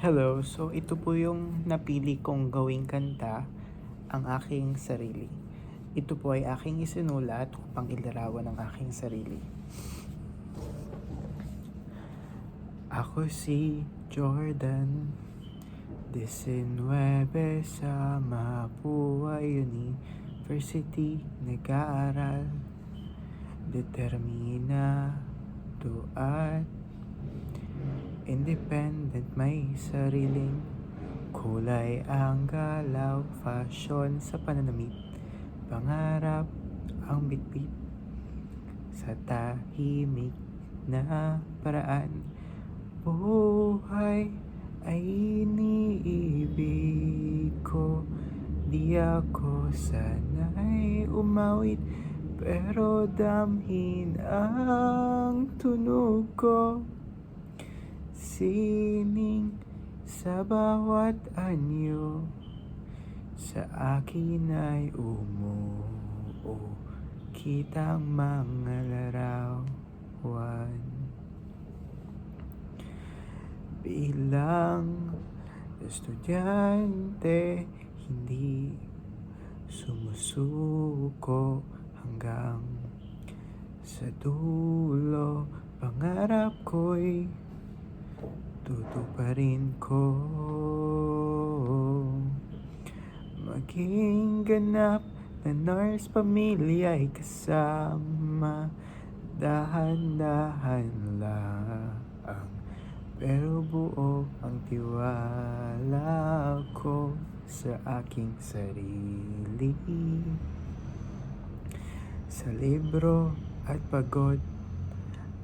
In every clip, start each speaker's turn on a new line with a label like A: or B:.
A: Hello, so ito po yung napili kong gawing kanta, ang aking sarili. Ito po ay aking isinulat upang ilarawan ang aking sarili. Ako si Jordan, 19 sa Mapua University nag-aaral. Determinado at independent, may sariling kulay ang galaw, fashion sa pananamit, pangarap ang bitbit sa tahimik na paraan. Buhay ay iniibig ko, di ako sana'y umawit, pero damhin ang tunog ko. Sining sa bawat anyo, sa akin ay umuo, kitang mga larawan. Bilang estudyante, hindi sumusuko hanggang sa dulo. Pangarap ko'y tutuparin ko, maging ganap na nurse, pamilya ay kasama. Dahan-dahan lang, pero buo ang tiwala ko sa aking sarili. Sa libro at pagod,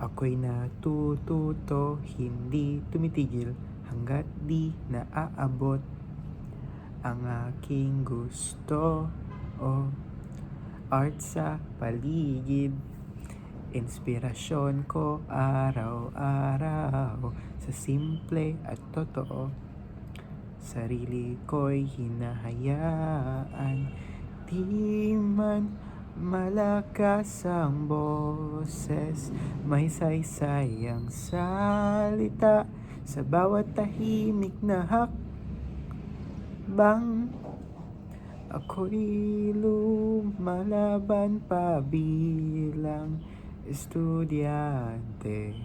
A: ako'y natututo, hindi tumitigil hanggat di naaabot ang aking gusto. Art sa paligid, inspirasyon ko araw-araw, sa simple at totoo. Sarili ko'y hinahayaan, di man malakas ang boses, may saysay ang salita sa bawat tahimik na hakbang. Ako'y lumalaban pa bilang estudyante,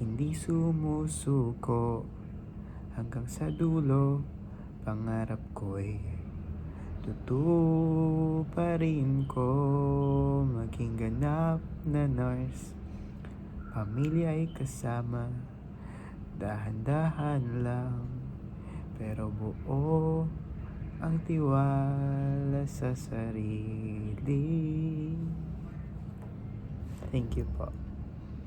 A: hindi sumusuko hanggang sa dulo. Pangarap ko'y tutuparin ko, maging ganap na nurse, pamilya ay kasama. Dahan-dahan lang, pero buo ang tiwala sa sarili. Thank you po.